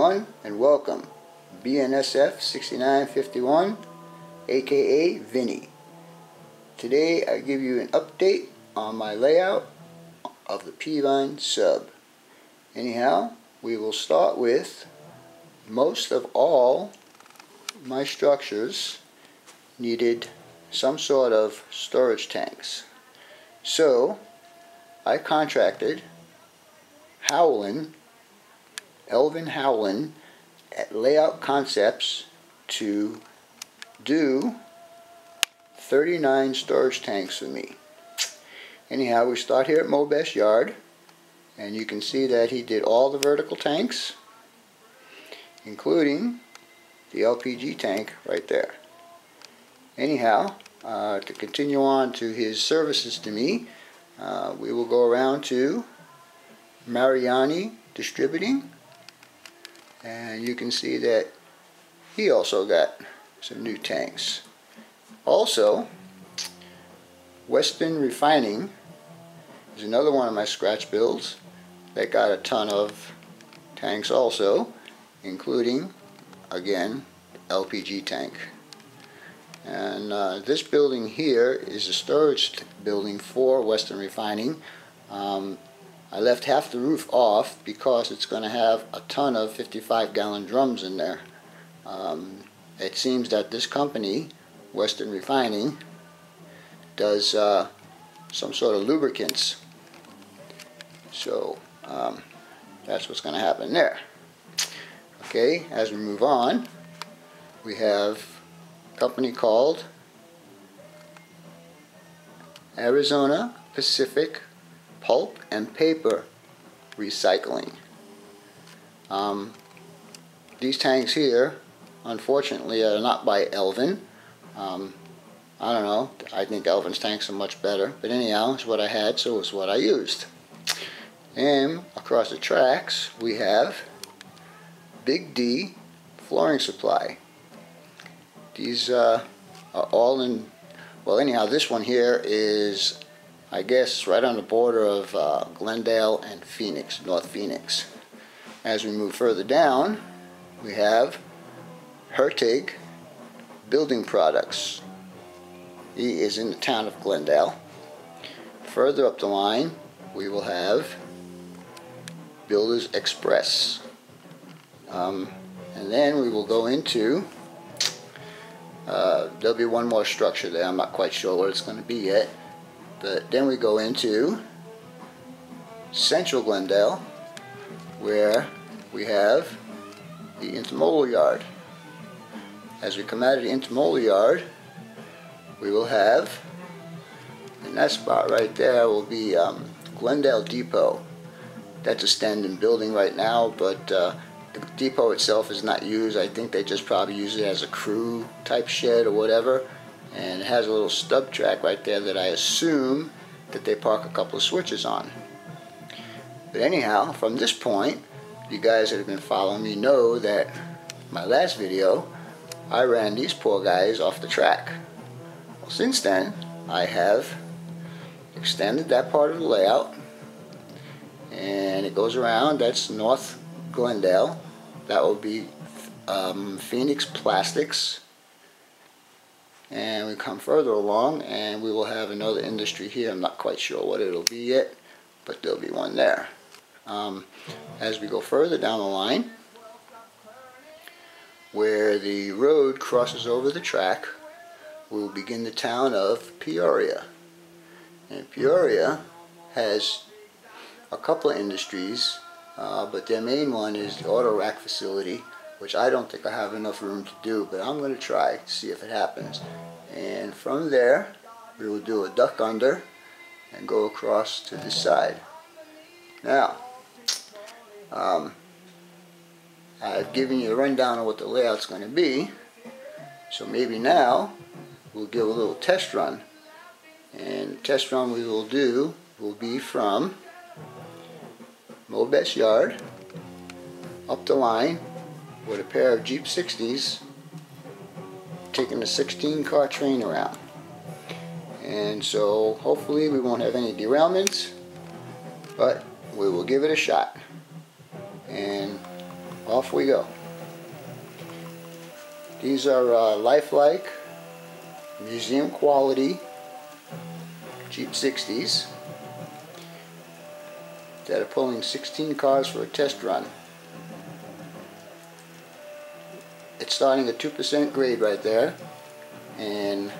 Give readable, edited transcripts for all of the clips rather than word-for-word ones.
everyone, and welcome. BNSF 6951, aka Vinny. Today I give you an update on my layout of the Peavine sub. Anyhow, we will start with most of all my structures needed some sort of storage tanks. So I contracted Elvin Howland at Layout Concepts to do 39 storage tanks for me. Anyhow, we start here at Mobest Yard, and you can see that he did all the vertical tanks, including the LPG tank right there. Anyhow, to continue on to his services to me, we will go around to Mariani Distributing, and you can see that he also got some new tanks. Also, Western Refining is another one of my scratch builds that got a ton of tanks also, including, again, LPG tank. And this building here is a storage building for Western Refining. I left half the roof off because it's going to have a ton of 55-gallon drums in there. It seems that this company, Western Refining, does some sort of lubricants. So that's what's going to happen there. Okay, as we move on, we have a company called Arizona Pacific Pulp and Paper Recycling. These tanks here, unfortunately, are not by Elvin. I don't know, I think Elvin's tanks are much better, but anyhow, it's what I had, so it's what I used. And across the tracks we have Big D Flooring Supply. These are all in, well, anyhow, this one here is, I guess, right on the border of Glendale and Phoenix, North Phoenix. As we move further down, we have Hertig Building Products. He is in the town of Glendale. Further up the line, we will have Builders Express. And then we will go into, there'll be one more structure there. I'm not quite sure what it's going to be yet. But then we go into Central Glendale, where we have the intermodal yard. As we come out of the intermodal yard, we will have, and that spot right there will be Glendale Depot. That's a standing building right now, but the depot itself is not used. I think they just probably use it as a crew type shed or whatever. And it has a little stub track right there that I assume that they park a couple of switches on. But anyhow, from this point, you guys that have been following me know that my last video, I ran these poor guys off the track. Well, since then, I have extended that part of the layout, and it goes around. That's North Glendale. That will be Phoenix Plastics. And we come further along and we will have another industry here. I'm not quite sure what it'll be yet, but there'll be one there. As we go further down the line, where the road crosses over the track, we will begin the town of Peoria. And Peoria has a couple of industries, but their main one is the auto rack facility, which I don't think I have enough room to do, but I'm going to try to see if it happens. And from there, we will do a duck under and go across to this side. Now, I've given you a rundown of what the layout's going to be, so maybe now we'll give a little test run. And the test run we will do will be from Mobest Yard up the line with a pair of Jeep 60s taking a 16-car train around. And so hopefully we won't have any derailments, but we will give it a shot. And well, off we go. These are lifelike, museum quality Jeep 60s that are pulling 16 cars for a test run. It's starting at 2% grade right there, and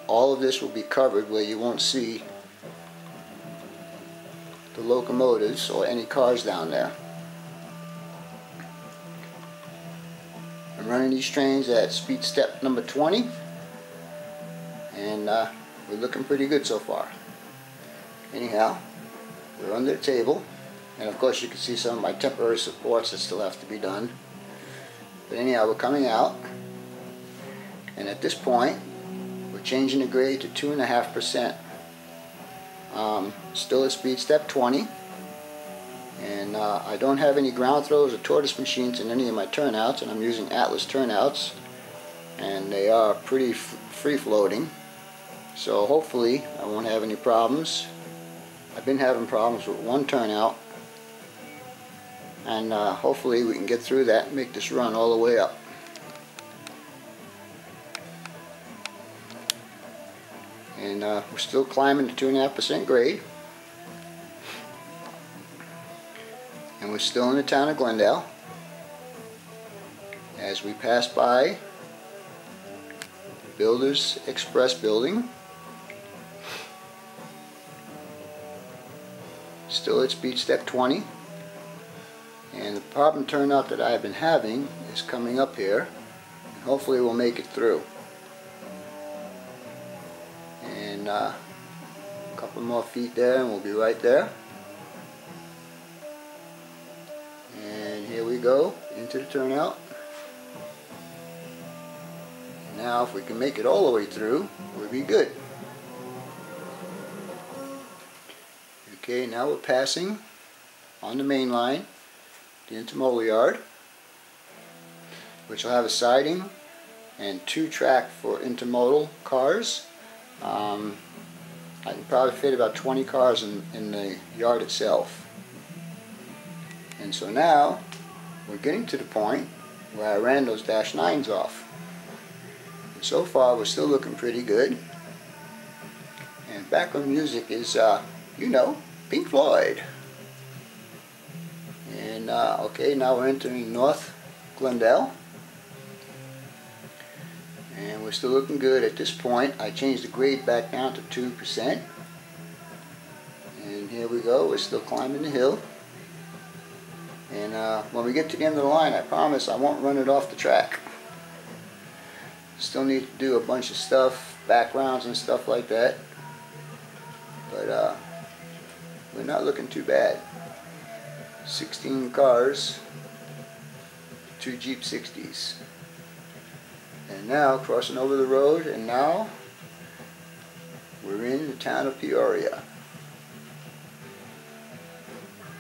all of this will be covered where you won't see the locomotives or any cars down there. I'm running these trains at speed step number 20, and we're looking pretty good so far. Anyhow, we're under the table, and of course you can see some of my temporary supports that still have to be done. But anyhow, we're coming out, and at this point we're changing the grade to 2.5%. Still at speed step 20, and I don't have any ground throws or tortoise machines in any of my turnouts, and I'm using Atlas turnouts, and they are pretty free floating, so hopefully I won't have any problems. I've been having problems with one turnout, and hopefully we can get through that and make this run all the way up. And we're still climbing to 2.5% grade, and we're still in the town of Glendale as we pass by the Builders Express building. Still at speed step 20, and the problem turnout that I've been having is coming up here, and hopefully we'll make it through. And a couple more feet there and we'll be right there. And here we go into the turnout. Now if we can make it all the way through, we'll be good. Okay, now we're passing on the main line, the intermodal yard, which will have a siding and 2-track for intermodal cars. I can probably fit about 20 cars in the yard itself. And so now we're getting to the point where I ran those -9s off. And so far we're still looking pretty good. And background music is, you know, Pink Floyd. And okay, now we're entering North Glendale, and we're still looking good at this point. I changed the grade back down to 2%, and here we go. We're still climbing the hill, and when we get to the end of the line, I promise I won't run it off the track. Still need to do a bunch of stuff, backgrounds and stuff like that, but we're not looking too bad. 16 cars, 2 Jeep 60s. And now crossing over the road, and now we're in the town of Peoria.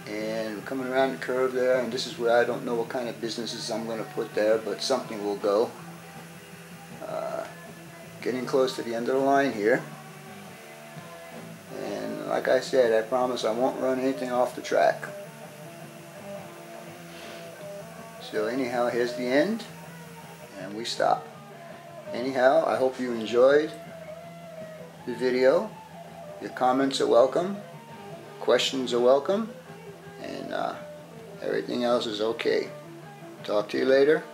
And we're coming around the curve there, and this is where I don't know what kind of businesses I'm going to put there, but something will go. Getting close to the end of the line here. And like I said, I promise I won't run anything off the track. So anyhow, here's the end, and we stop. Anyhow, I hope you enjoyed the video. Your comments are welcome, questions are welcome, and everything else is okay. Talk to you later.